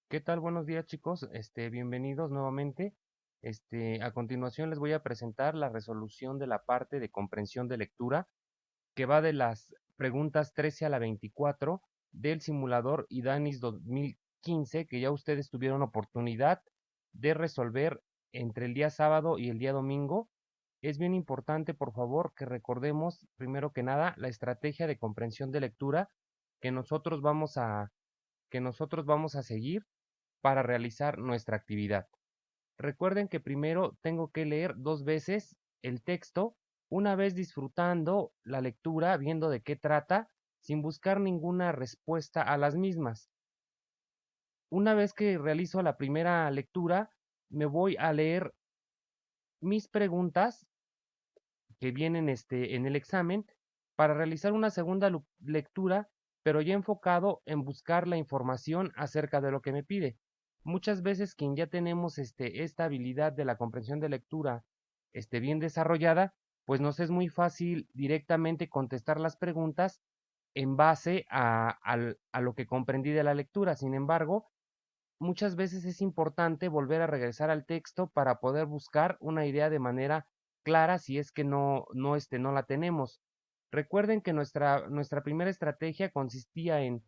¿Qué tal? Buenos días, chicos. Bienvenidos nuevamente. A continuación les voy a presentar la resolución de la parte de comprensión de lectura que va de las preguntas 13 a la 24 del simulador IDANIS 2015 que ya ustedes tuvieron oportunidad de resolver entre el día sábado y el día domingo. Es bien importante, por favor, que recordemos primero que nada la estrategia de comprensión de lectura que nosotros vamos a que nosotros vamos a seguir para realizar nuestra actividad. Recuerden que primero tengo que leer dos veces el texto, una vez disfrutando la lectura, viendo de qué trata, sin buscar ninguna respuesta a las mismas. Una vez que realizo la primera lectura, me voy a leer mis preguntas que vienen en el examen para realizar una segunda lectura, pero ya enfocado en buscar la información acerca de lo que me pide. Muchas veces quien ya tenemos esta habilidad de la comprensión de lectura bien desarrollada, pues nos es muy fácil directamente contestar las preguntas en base a lo que comprendí de la lectura. Sin embargo, muchas veces es importante volver a regresar al texto para poder buscar una idea de manera clara si es que no la tenemos. Recuerden que nuestra primera estrategia consistía en,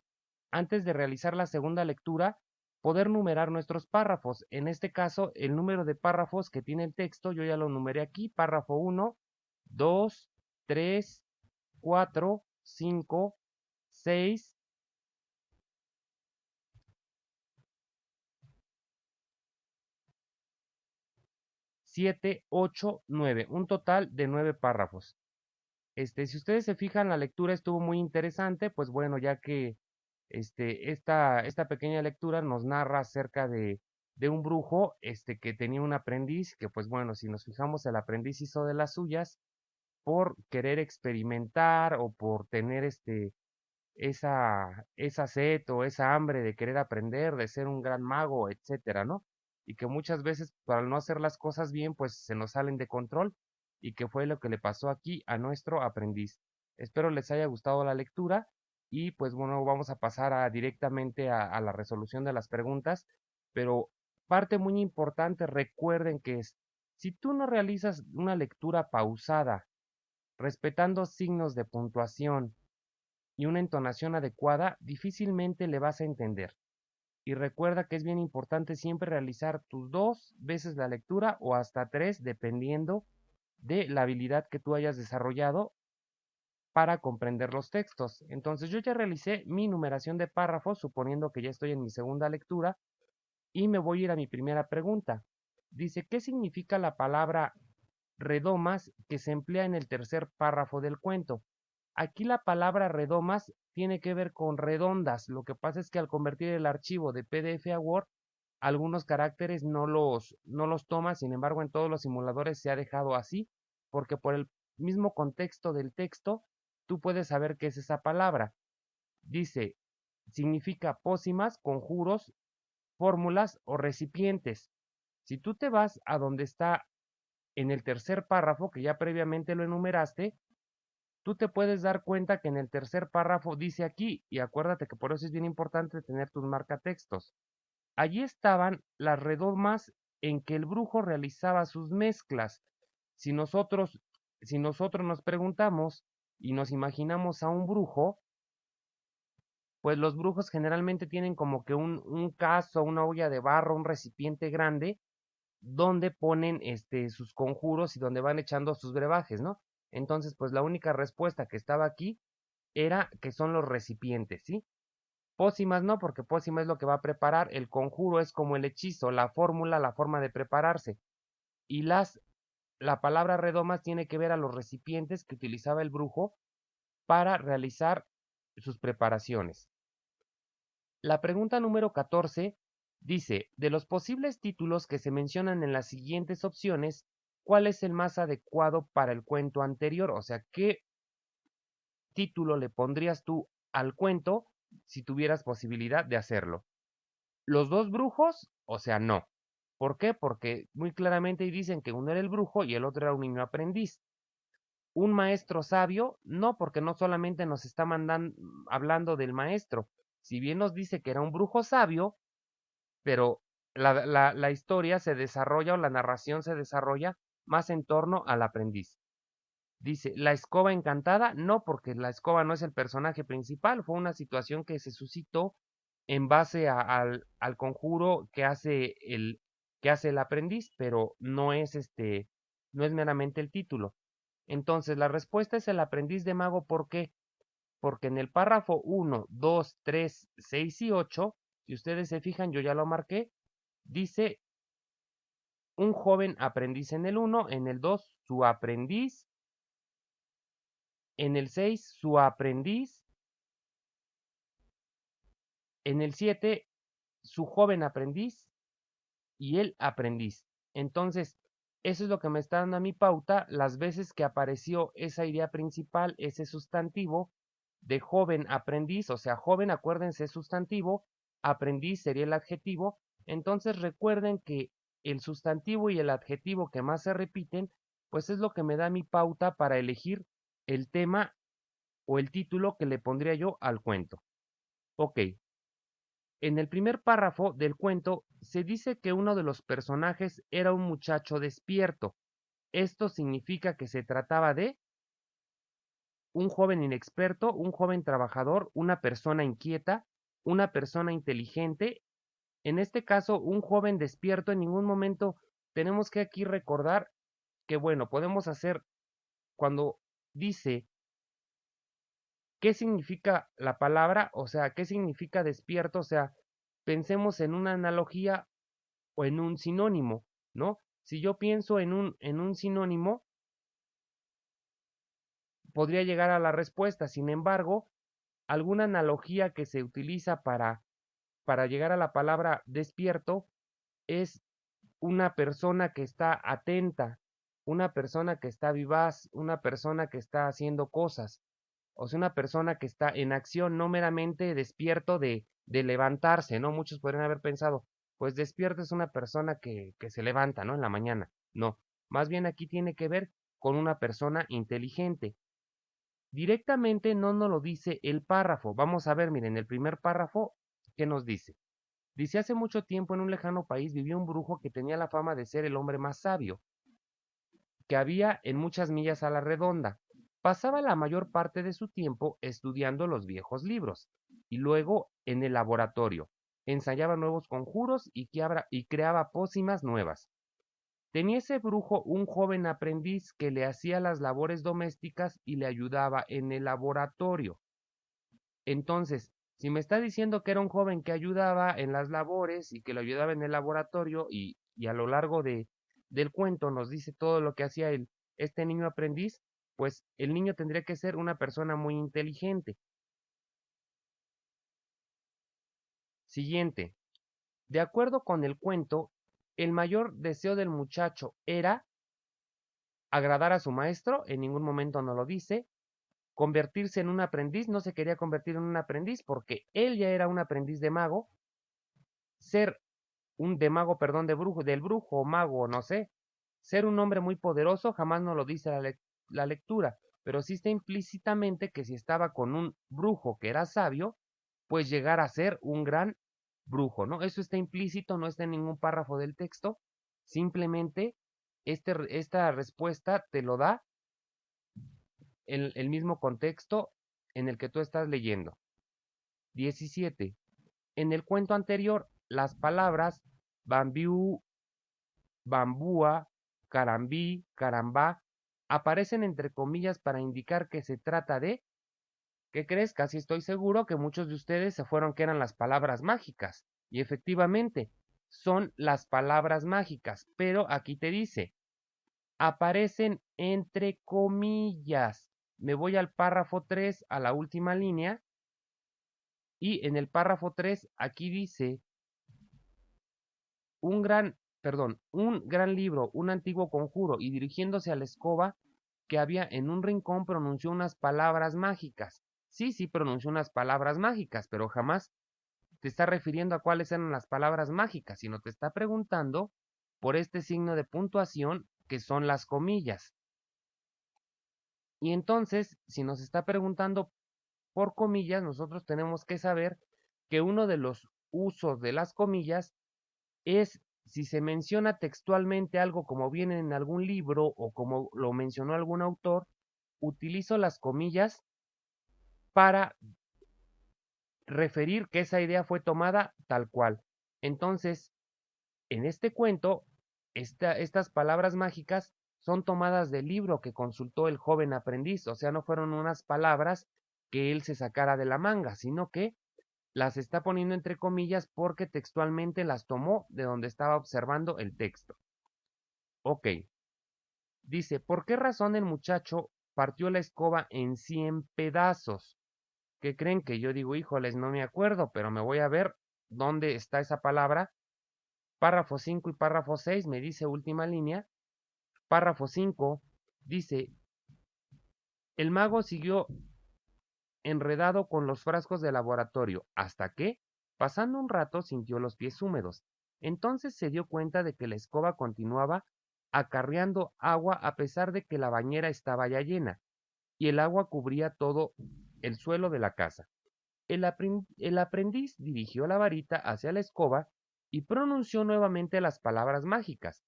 antes de realizar la segunda lectura, poder numerar nuestros párrafos. En este caso, el número de párrafos que tiene el texto, yo ya lo numeré aquí: párrafo 1, 2, 3, 4, 5, 6, 7, 8, 9, un total de 9 párrafos. Si ustedes se fijan, la lectura estuvo muy interesante, pues bueno, ya que esta pequeña lectura nos narra acerca de un brujo que tenía un aprendiz, que pues bueno, si nos fijamos, el aprendiz hizo de las suyas por querer experimentar o por tener esa sed o esa hambre de querer aprender, de ser un gran mago, etcétera, ¿no? Y que muchas veces, para no hacer las cosas bien, pues se nos salen de control, y que fue lo que le pasó aquí a nuestro aprendiz. Espero les haya gustado la lectura y pues bueno, vamos a pasar directamente a la resolución de las preguntas, pero parte muy importante, recuerden que si tú no realizas una lectura pausada, respetando signos de puntuación y una entonación adecuada, difícilmente le vas a entender. Y recuerda que es bien importante siempre realizar tus dos veces la lectura o hasta tres, dependiendo de la habilidad que tú hayas desarrollado para comprender los textos. Entonces yo ya realicé mi numeración de párrafos, suponiendo que ya estoy en mi segunda lectura, y me voy a ir a mi primera pregunta. Dice, ¿qué significa la palabra redomas que se emplea en el tercer párrafo del cuento? Aquí la palabra redomas tiene que ver con redondas. Lo que pasa es que al convertir el archivo de PDF a Word, algunos caracteres no los toma. Sin embargo, en todos los simuladores se ha dejado así, porque por el mismo contexto del texto, tú puedes saber qué es esa palabra. Dice, significa pócimas, conjuros, fórmulas o recipientes. Si tú te vas a donde está en el tercer párrafo, que ya previamente lo enumeraste, tú te puedes dar cuenta que en el tercer párrafo dice aquí, y acuérdate que por eso es bien importante tener tus marcatextos. Allí estaban las redomas en que el brujo realizaba sus mezclas. Si nosotros, si nosotros nos preguntamos y nos imaginamos a un brujo, pues los brujos generalmente tienen como que un cazo, una olla de barro, un recipiente grande, donde ponen sus conjuros y donde van echando sus brebajes, ¿no? Entonces, pues la única respuesta que estaba aquí era que son los recipientes, ¿sí? Pócimas no, porque pócima es lo que va a preparar, el conjuro es como el hechizo, la fórmula, la forma de prepararse. Y la palabra redomas tiene que ver a los recipientes que utilizaba el brujo para realizar sus preparaciones. La pregunta número 14 dice, de los posibles títulos que se mencionan en las siguientes opciones, ¿cuál es el más adecuado para el cuento anterior? O sea, ¿qué título le pondrías tú al cuento si tuvieras posibilidad de hacerlo? ¿Los dos brujos? O sea, no. ¿Por qué? Porque muy claramente dicen que uno era el brujo y el otro era un niño aprendiz. ¿Un maestro sabio? No, porque no solamente nos está hablando del maestro. Si bien nos dice que era un brujo sabio, pero la historia se desarrolla o la narración se desarrolla más en torno al aprendiz. Dice, la escoba encantada, no, porque la escoba no es el personaje principal, fue una situación que se suscitó en base al conjuro que hace el aprendiz, pero no es no es meramente el título. Entonces, la respuesta es el aprendiz de mago, ¿por qué? Porque en el párrafo 1, 2, 3, 6 y 8, si ustedes se fijan, yo ya lo marqué, dice un joven aprendiz en el 1, en el 2, su aprendiz, en el 6, su aprendiz, en el 7, su joven aprendiz y el aprendiz. Entonces, eso es lo que me está dando a mi pauta las veces que apareció esa idea principal, ese sustantivo de joven aprendiz, o sea, joven, acuérdense, es sustantivo, aprendiz sería el adjetivo. Entonces recuerden que el sustantivo y el adjetivo que más se repiten, pues es lo que me da mi pauta para elegir el tema o el título que le pondría yo al cuento. Ok, en el primer párrafo del cuento se dice que uno de los personajes era un muchacho despierto. Esto significa que se trataba de un joven inexperto, un joven trabajador, una persona inquieta, una persona inteligente. En este caso, un joven despierto. En ningún momento tenemos que aquí recordar que, bueno, podemos hacer cuando dice qué significa la palabra, o sea, qué significa despierto, o sea, pensemos en una analogía o en un sinónimo, ¿no? Si yo pienso en un sinónimo, podría llegar a la respuesta. Sin embargo, alguna analogía que se utiliza para llegar a la palabra despierto es una persona que está atenta, una persona que está vivaz, una persona que está haciendo cosas, o sea, una persona que está en acción, no meramente despierto de levantarse, ¿no? Muchos podrían haber pensado, pues despierto es una persona que se levanta, ¿no? En la mañana. No, más bien aquí tiene que ver con una persona inteligente. Directamente no nos lo dice el párrafo. Vamos a ver, miren, el primer párrafo, ¿qué nos dice? Dice, hace mucho tiempo en un lejano país vivía un brujo que tenía la fama de ser el hombre más sabio que había en muchas millas a la redonda. Pasaba la mayor parte de su tiempo estudiando los viejos libros y luego en el laboratorio. Ensayaba nuevos conjuros y creaba pócimas nuevas. Tenía ese brujo un joven aprendiz que le hacía las labores domésticas y le ayudaba en el laboratorio. Entonces, si me está diciendo que era un joven que ayudaba en las labores y que lo ayudaba en el laboratorio y a lo largo del cuento nos dice todo lo que hacía este niño aprendiz, pues el niño tendría que ser una persona muy inteligente. Siguiente. De acuerdo con el cuento, el mayor deseo del muchacho era agradar a su maestro, en ningún momento no lo dice, convertirse en un aprendiz, no se quería convertir en un aprendiz porque él ya era un aprendiz de mago, ser un de mago, perdón, de brujo, del brujo o mago, no sé, ser un hombre muy poderoso, jamás nos lo dice la lectura, pero sí está implícitamente que si estaba con un brujo que era sabio, pues llegar a ser un gran brujo, ¿no? Eso está implícito, no está en ningún párrafo del texto, simplemente esta respuesta te lo da el mismo contexto en el que tú estás leyendo. 17. En el cuento anterior, las palabras bambiú, bambúa, carambí, carambá aparecen entre comillas para indicar que se trata de, ¿qué crees? Casi estoy seguro que muchos de ustedes se fueron que eran las palabras mágicas. Y efectivamente, son las palabras mágicas, pero aquí te dice, aparecen entre comillas. Me voy al párrafo 3, a la última línea, y en el párrafo 3 aquí dice, un gran, un gran libro, un antiguo conjuro, y dirigiéndose a la escoba que había en un rincón pronunció unas palabras mágicas. Sí, sí pronunció unas palabras mágicas, pero jamás te está refiriendo a cuáles eran las palabras mágicas, sino te está preguntando por este signo de puntuación que son las comillas. Y entonces, si nos está preguntando por comillas, nosotros tenemos que saber que uno de los usos de las comillas es si se menciona textualmente algo como viene en algún libro o como lo mencionó algún autor, utilizo las comillas para referir que esa idea fue tomada tal cual. Entonces, en este cuento, estas palabras mágicas son tomadas del libro que consultó el joven aprendiz, o sea, no fueron unas palabras que él se sacara de la manga, sino que las está poniendo entre comillas porque textualmente las tomó de donde estaba observando el texto. Ok, dice, ¿por qué razón el muchacho partió la escoba en 100 pedazos? ¿Qué creen? Que yo digo, híjoles, no me acuerdo, pero me voy a ver dónde está esa palabra. Párrafo 5 y párrafo 6 me dice última línea. Párrafo 5 dice, el mago siguió enredado con los frascos de laboratorio, hasta que, pasando un rato, sintió los pies húmedos. Entonces se dio cuenta de que la escoba continuaba acarreando agua a pesar de que la bañera estaba ya llena, y el agua cubría todo el suelo de la casa. El aprendiz dirigió la varita hacia la escoba y pronunció nuevamente las palabras mágicas,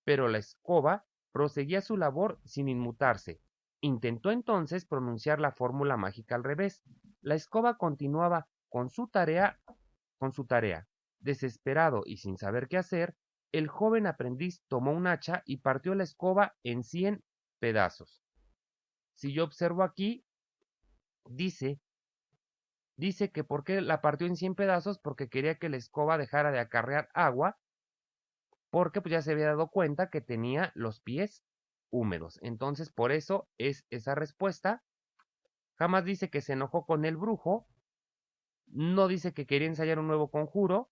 pero la escoba proseguía su labor sin inmutarse. Intentó entonces pronunciar la fórmula mágica al revés. La escoba continuaba con su tarea. Desesperado y sin saber qué hacer, el joven aprendiz tomó un hacha y partió la escoba en 100 pedazos. Si yo observo aquí, dice dice que por qué la partió en 100 pedazos, porque quería que la escoba dejara de acarrear agua, porque pues ya se había dado cuenta que tenía los pies húmedos. Entonces, por eso es esa respuesta. Jamás dice que se enojó con el brujo, no dice que quería ensayar un nuevo conjuro,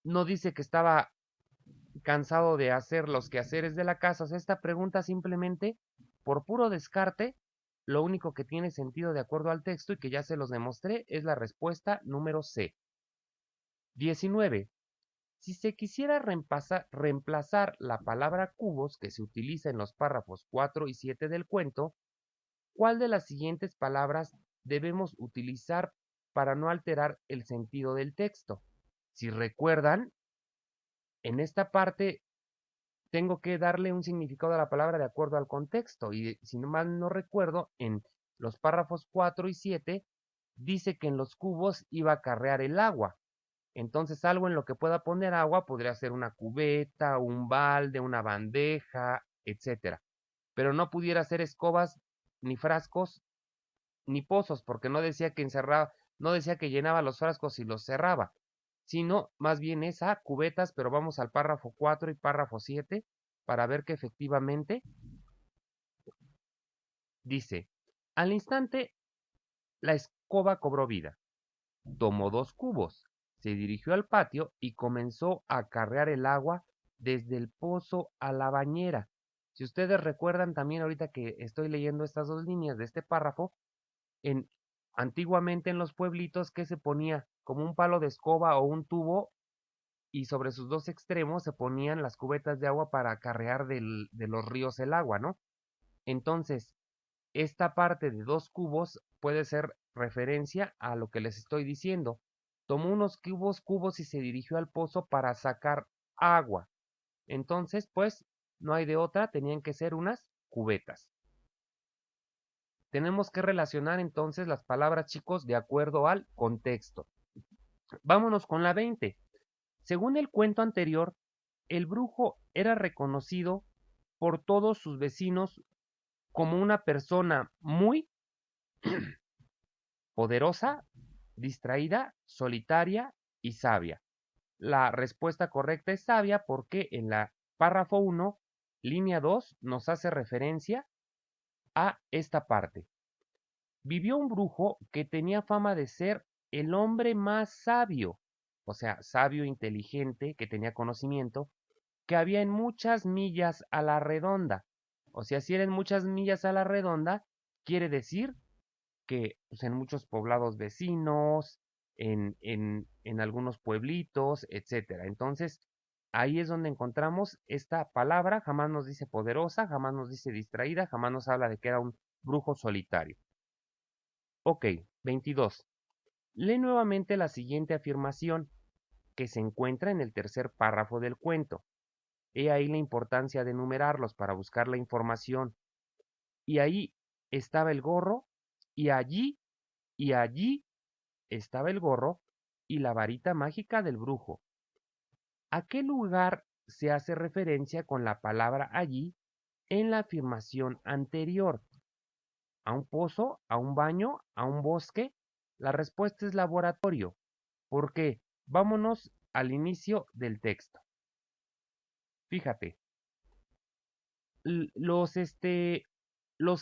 no dice que estaba cansado de hacer los quehaceres de la casa. O sea, esta pregunta simplemente, por puro descarte, lo único que tiene sentido de acuerdo al texto y que ya se los demostré es la respuesta número C. 19. Si se quisiera reemplazar la palabra cubos que se utiliza en los párrafos 4 y 7 del cuento, ¿cuál de las siguientes palabras debemos utilizar para no alterar el sentido del texto? Si recuerdan, en esta parte tengo que darle un significado a la palabra de acuerdo al contexto y si no mal no recuerdo, en los párrafos 4 y 7 dice que en los cubos iba a acarrear el agua. Entonces algo en lo que pueda poner agua podría ser una cubeta, un balde, una bandeja, etcétera. Pero no pudiera ser escobas, ni frascos, ni pozos, porque no decía que encerraba, no decía que llenaba los frascos y los cerraba, sino más bien esa cubetas, pero vamos al párrafo 4 y párrafo 7 para ver que efectivamente dice, al instante la escoba cobró vida. Tomó 2 cubos, se dirigió al patio y comenzó a acarrear el agua desde el pozo a la bañera. Si ustedes recuerdan también ahorita que estoy leyendo estas 2 líneas de este párrafo, en, antiguamente en los pueblitos que se ponía como un palo de escoba o un tubo y sobre sus 2 extremos se ponían las cubetas de agua para acarrear de los ríos el agua, ¿no? Entonces, esta parte de 2 cubos puede ser referencia a lo que les estoy diciendo. Tomó unos cubos y se dirigió al pozo para sacar agua. Entonces, pues, no hay de otra, tenían que ser unas cubetas. Tenemos que relacionar entonces las palabras, chicos, de acuerdo al contexto. Vámonos con la 20. Según el cuento anterior, el brujo era reconocido por todos sus vecinos como una persona muy poderosa, distraída, solitaria y sabia. La respuesta correcta es sabia porque en la párrafo 1, línea 2, nos hace referencia a esta parte. Vivió un brujo que tenía fama de ser el hombre más sabio, o sea, sabio, inteligente, que tenía conocimiento, que había en muchas millas a la redonda. O sea, si eran muchas millas a la redonda, quiere decir que pues, en muchos poblados vecinos, en algunos pueblitos, etcétera. Entonces, ahí es donde encontramos esta palabra, jamás nos dice poderosa, jamás nos dice distraída, jamás nos habla de que era un brujo solitario. Ok, 22. Lee nuevamente la siguiente afirmación. que se encuentra en el tercer párrafo del cuento. He ahí la importancia de enumerarlos para buscar la información. Y ahí estaba el gorro, y allí estaba el gorro y la varita mágica del brujo. ¿A qué lugar se hace referencia con la palabra allí en la afirmación anterior? ¿A un pozo? ¿A un baño? ¿A un bosque? La respuesta es laboratorio. ¿Por qué? Vámonos al inicio del texto. Fíjate, los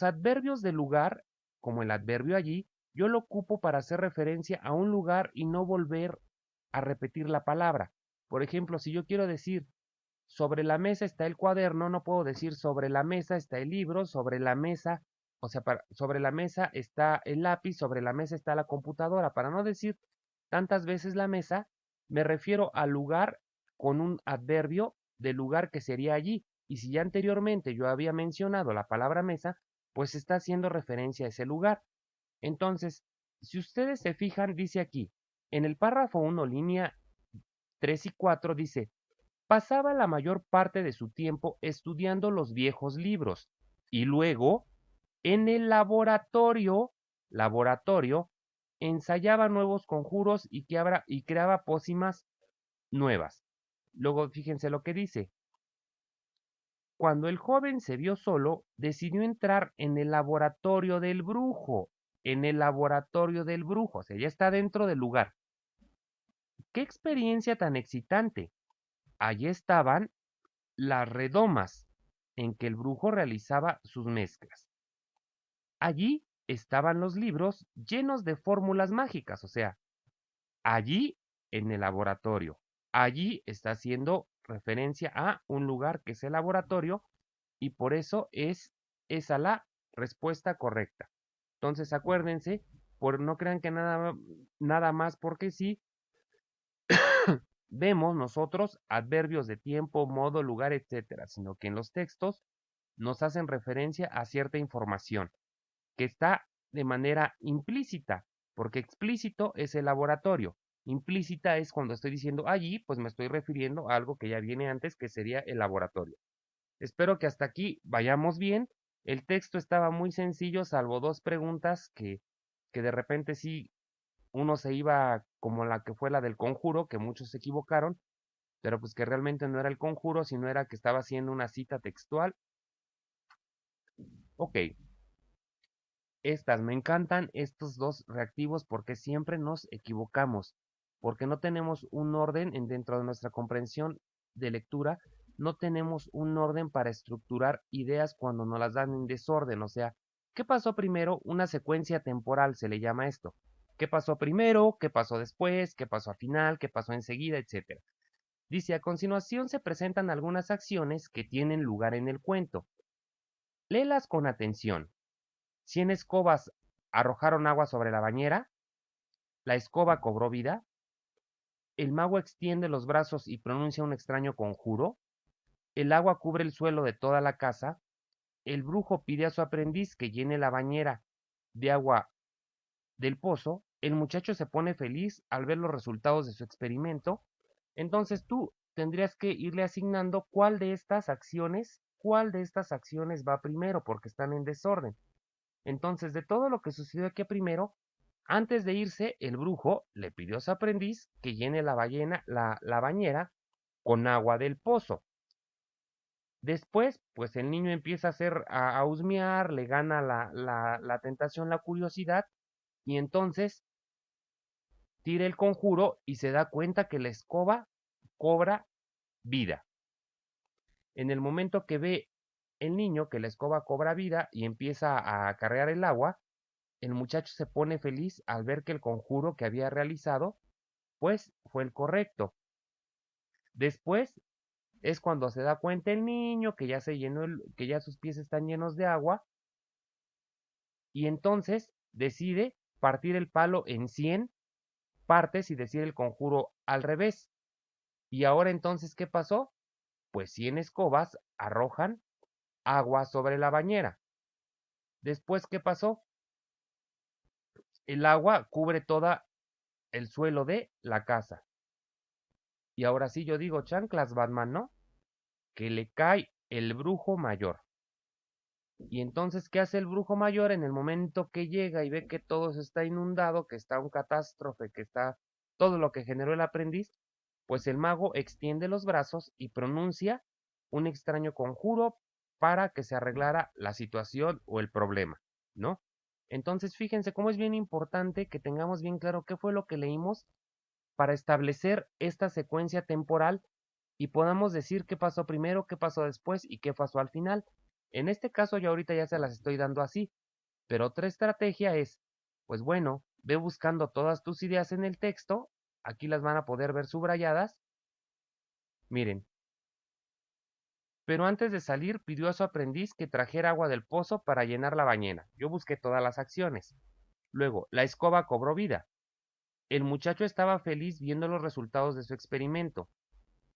adverbios de lugar, como el adverbio allí, yo lo ocupo para hacer referencia a un lugar y no volver a repetir la palabra. Por ejemplo, si yo quiero decir sobre la mesa está el cuaderno, no puedo decir sobre la mesa está el libro, sobre la mesa, o sea, sobre la mesa está el lápiz, sobre la mesa está la computadora. Para no decir tantas veces la mesa, me refiero al lugar con un adverbio del lugar que sería allí. Y si ya anteriormente yo había mencionado la palabra mesa, pues está haciendo referencia a ese lugar. Entonces, si ustedes se fijan, dice aquí, en el párrafo 1, línea 3 y 4, dice, pasaba la mayor parte de su tiempo estudiando los viejos libros y luego en el laboratorio ensayaba nuevos conjuros y creaba pócimas nuevas. Luego fíjense lo que dice. Cuando el joven se vio solo, decidió entrar en el laboratorio del brujo. En el laboratorio del brujo, o sea, ya está dentro del lugar. ¡Qué experiencia tan excitante! Allí estaban las redomas en que el brujo realizaba sus mezclas. Allí estaban los libros llenos de fórmulas mágicas, o sea, allí en el laboratorio. Allí está haciendo referencia a un lugar que es el laboratorio y por eso es esa la respuesta correcta. Entonces acuérdense, no crean que nada más porque sí, vemos nosotros adverbios de tiempo, modo, lugar, etcétera, sino que en los textos nos hacen referencia a cierta información que está de manera implícita, porque explícito es el laboratorio. Implícita es cuando estoy diciendo allí, pues me estoy refiriendo a algo que ya viene antes, que sería el laboratorio. Espero que hasta aquí vayamos bien. El texto estaba muy sencillo, salvo dos preguntas que de repente sí uno se iba como la que fue la del conjuro, que muchos se equivocaron, pero pues que realmente no era el conjuro, sino era que estaba haciendo una cita textual. Ok, me encantan estos dos reactivos porque siempre nos equivocamos, porque no tenemos un orden dentro de nuestra comprensión de lectura, no tenemos un orden para estructurar ideas cuando nos las dan en desorden, o sea, ¿qué pasó primero? Una secuencia temporal se le llama esto. ¿Qué pasó primero? ¿Qué pasó después? ¿Qué pasó al final? ¿Qué pasó enseguida? Etcétera. Dice, a continuación se presentan algunas acciones que tienen lugar en el cuento. Léelas con atención. 100 escobas arrojaron agua sobre la bañera, la escoba cobró vida, el mago extiende los brazos y pronuncia un extraño conjuro, el agua cubre el suelo de toda la casa, el brujo pide a su aprendiz que llene la bañera de agua del pozo, el muchacho se pone feliz al ver los resultados de su experimento, entonces tú tendrías que irle asignando cuál de estas acciones va primero porque están en desorden. Entonces, de todo lo que sucedió aquí primero, antes de irse, el brujo le pidió a su aprendiz que llene la bañera con agua del pozo. Después, pues el niño empieza a husmear, le gana la tentación, la curiosidad, y entonces tira el conjuro y se da cuenta que la escoba cobra vida. En el momento que ve el niño que la escoba cobra vida y empieza a acarrear el agua, el muchacho se pone feliz al ver que el conjuro que había realizado, pues fue el correcto. Después es cuando se da cuenta el niño que ya que ya sus pies están llenos de agua y entonces decide partir el palo en 100 partes y decir el conjuro al revés. Y ahora entonces, ¿qué pasó? Pues 100 escobas arrojan agua sobre la bañera. Después, ¿qué pasó? El agua cubre todo el suelo de la casa. Y ahora sí yo digo, chanclas, Batman, ¿no? Que le cae el brujo mayor. Y entonces, ¿qué hace el brujo mayor en el momento que llega y ve que todo se está inundado, que está un catástrofe, que está todo lo que generó el aprendiz? Pues el mago extiende los brazos y pronuncia un extraño conjuro para que se arreglara la situación o el problema, ¿no? Entonces, fíjense cómo es bien importante que tengamos bien claro qué fue lo que leímos para establecer esta secuencia temporal y podamos decir qué pasó primero, qué pasó después y qué pasó al final. En este caso yo ahorita ya se las estoy dando así, pero otra estrategia es, pues bueno, ve buscando todas tus ideas en el texto, aquí las van a poder ver subrayadas. Miren, pero antes de salir pidió a su aprendiz que trajera agua del pozo para llenar la bañera. Yo busqué todas las acciones. Luego, la escoba cobró vida. El muchacho estaba feliz viendo los resultados de su experimento.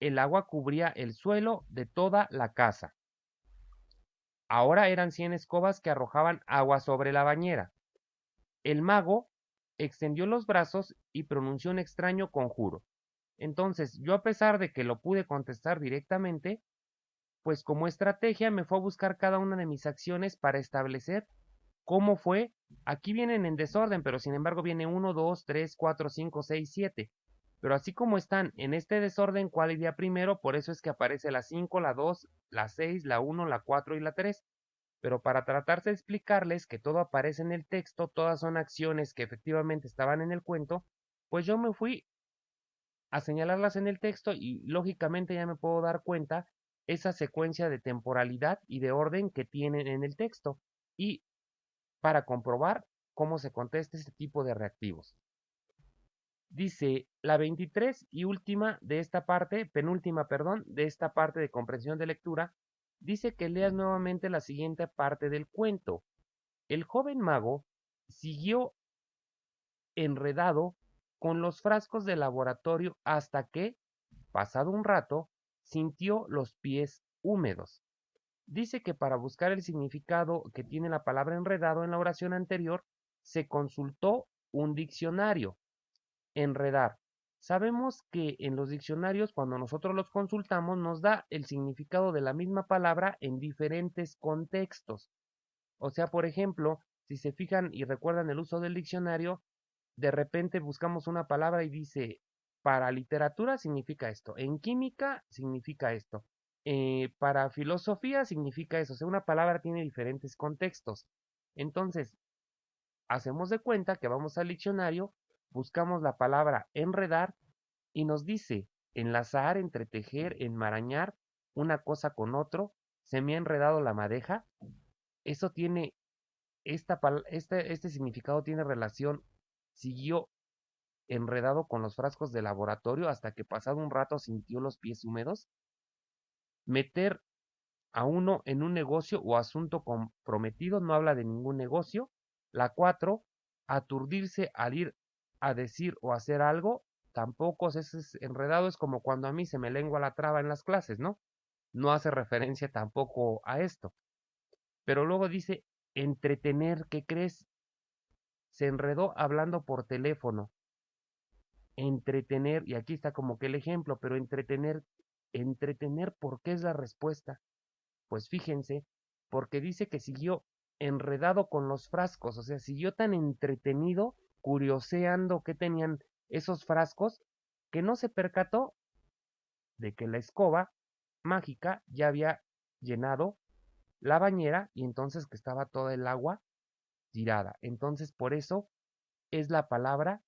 El agua cubría el suelo de toda la casa. Ahora eran 100 escobas que arrojaban agua sobre la bañera. El mago extendió los brazos y pronunció un extraño conjuro. Entonces, yo a pesar de que lo pude contestar directamente, pues como estrategia me fue a buscar cada una de mis acciones para establecer cómo fue. Aquí vienen en desorden, pero sin embargo viene uno, 2, 3, 4, 5, 6, 7. Pero así como están en este desorden, ¿cuál iría primero? Por eso es que aparece la 5, la 2, la 6, la 1, la 4 y la 3. Pero para tratarse de explicarles que todo aparece en el texto, todas son acciones que efectivamente estaban en el cuento, pues yo me fui a señalarlas en el texto y lógicamente ya me puedo dar cuenta esa secuencia de temporalidad y de orden que tienen en el texto y para comprobar cómo se contesta este tipo de reactivos. Dice la 23 y última de esta parte, penúltima, perdón, de esta parte de comprensión de lectura, dice que leas nuevamente la siguiente parte del cuento. El joven mago siguió enredado con los frascos de laboratorio hasta que, pasado un rato, sintió los pies húmedos. Dice que para buscar el significado que tiene la palabra enredado en la oración anterior, se consultó un diccionario. Enredar. Sabemos que en los diccionarios, cuando nosotros los consultamos, nos da el significado de la misma palabra en diferentes contextos. O sea, por ejemplo, si se fijan y recuerdan el uso del diccionario, de repente buscamos una palabra y dice, para literatura significa esto, en química significa esto, para filosofía significa eso, o sea, una palabra tiene diferentes contextos. Entonces, hacemos de cuenta que vamos al diccionario, buscamos la palabra enredar y nos dice enlazar, entretejer, enmarañar una cosa con otro, se me ha enredado la madeja, eso tiene, este significado tiene relación, siguió enredado con los frascos de laboratorio hasta que pasado un rato sintió los pies húmedos, meter a uno en un negocio o asunto comprometido no habla de ningún negocio. La 4, aturdirse al ir a decir o hacer algo, tampoco es enredado, es como cuando a mí se me lengua la traba en las clases, ¿no? No hace referencia tampoco a esto. Pero luego dice, entretener, ¿qué crees? Se enredó hablando por teléfono. Entretener, y aquí está como que el ejemplo, pero entretener, ¿por qué es la respuesta? Pues fíjense, porque dice que siguió enredado con los frascos, o sea, siguió tan entretenido, curioseando qué tenían esos frascos, que no se percató de que la escoba mágica ya había llenado la bañera y entonces que estaba toda el agua tirada. Entonces, por eso es la palabra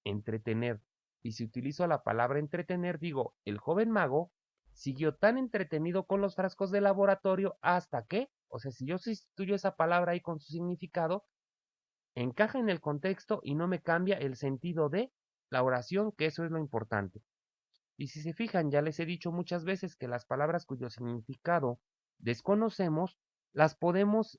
entretener. Y si utilizo la palabra entretener, digo, el joven mago siguió tan entretenido con los frascos de laboratorio hasta que, o sea, si yo sustituyo esa palabra ahí con su significado, encaja en el contexto y no me cambia el sentido de la oración, que eso es lo importante. Y si se fijan, ya les he dicho muchas veces que las palabras cuyo significado desconocemos, las podemos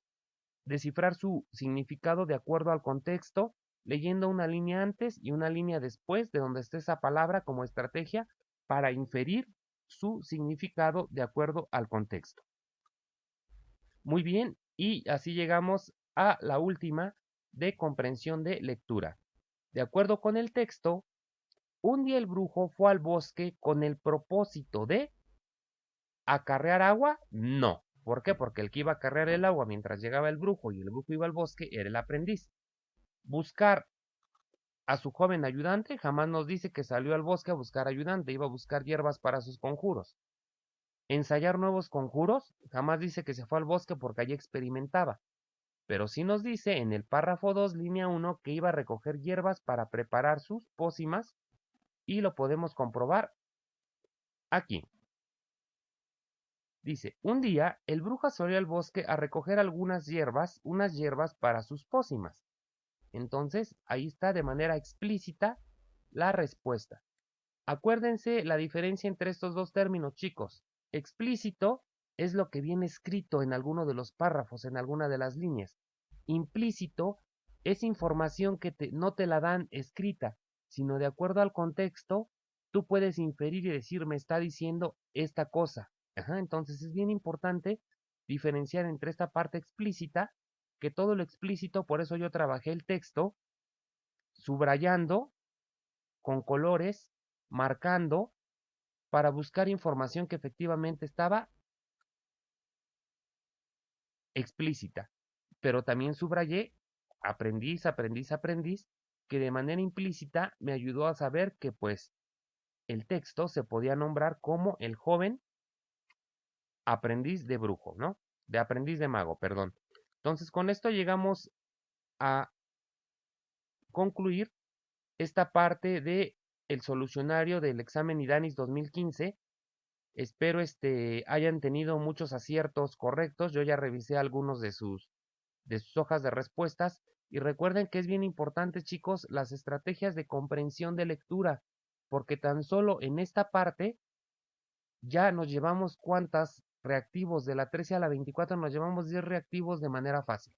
descifrar su significado de acuerdo al contexto, leyendo una línea antes y una línea después de donde esté esa palabra como estrategia para inferir su significado de acuerdo al contexto. Muy bien, y así llegamos a la última de comprensión de lectura. De acuerdo con el texto, un día el brujo fue al bosque con el propósito de acarrear agua. No. ¿Por qué? Porque el que iba a acarrear el agua mientras llegaba el brujo y el brujo iba al bosque era el aprendiz. Buscar a su joven ayudante, jamás nos dice que salió al bosque a buscar ayudante, iba a buscar hierbas para sus conjuros. Ensayar nuevos conjuros, jamás dice que se fue al bosque porque allí experimentaba, pero sí nos dice en el párrafo 2, línea 1, que iba a recoger hierbas para preparar sus pócimas y lo podemos comprobar aquí. Dice, un día el brujo salió al bosque a recoger algunas hierbas, unas hierbas para sus pócimas. Entonces, ahí está de manera explícita la respuesta. Acuérdense la diferencia entre estos dos términos, chicos. Explícito es lo que viene escrito en alguno de los párrafos, en alguna de las líneas. Implícito es información que no te la dan escrita, sino de acuerdo al contexto, tú puedes inferir y decir, me está diciendo esta cosa. Entonces es bien importante diferenciar entre esta parte explícita, que todo lo explícito, por eso yo trabajé el texto, subrayando con colores, marcando para buscar información que efectivamente estaba explícita, pero también subrayé aprendiz, que de manera implícita me ayudó a saber que pues el texto se podía nombrar como el joven aprendiz de brujo, ¿no? De aprendiz de mago, perdón. Entonces con esto llegamos a concluir esta parte de el solucionario del examen IDANIS 2015. Espero hayan tenido muchos aciertos correctos. Yo ya revisé algunos de sus hojas de respuestas. Y recuerden que es bien importante, chicos, las estrategias de comprensión de lectura, porque tan solo en esta parte ya nos llevamos cuántas reactivos, de la 13 a la 24 nos llevamos 10 reactivos de manera fácil.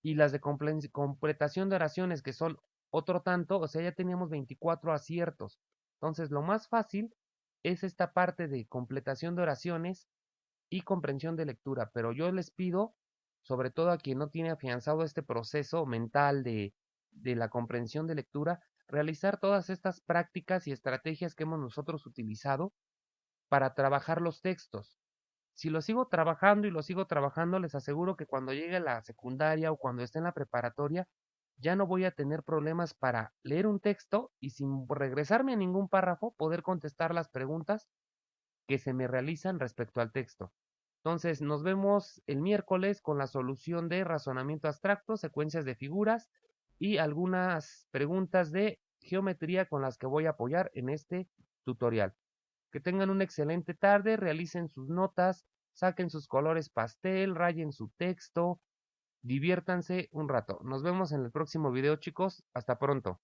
Y las de completación de oraciones, que son otro tanto, o sea, ya teníamos 24 aciertos. Entonces, lo más fácil es esta parte de completación de oraciones y comprensión de lectura, pero yo les pido, sobre todo a quien no tiene afianzado este proceso mental de la comprensión de lectura, realizar todas estas prácticas y estrategias que hemos nosotros utilizado para trabajar los textos. Si lo sigo trabajando y lo sigo trabajando, les aseguro que cuando llegue a la secundaria o cuando esté en la preparatoria, ya no voy a tener problemas para leer un texto y sin regresarme a ningún párrafo, poder contestar las preguntas que se me realizan respecto al texto. Entonces, nos vemos el miércoles con la solución de razonamiento abstracto, secuencias de figuras y algunas preguntas de geometría con las que voy a apoyar en este tutorial. Que tengan una excelente tarde, realicen sus notas, saquen sus colores pastel, rayen su texto, diviértanse un rato. Nos vemos en el próximo video, chicos. Hasta pronto.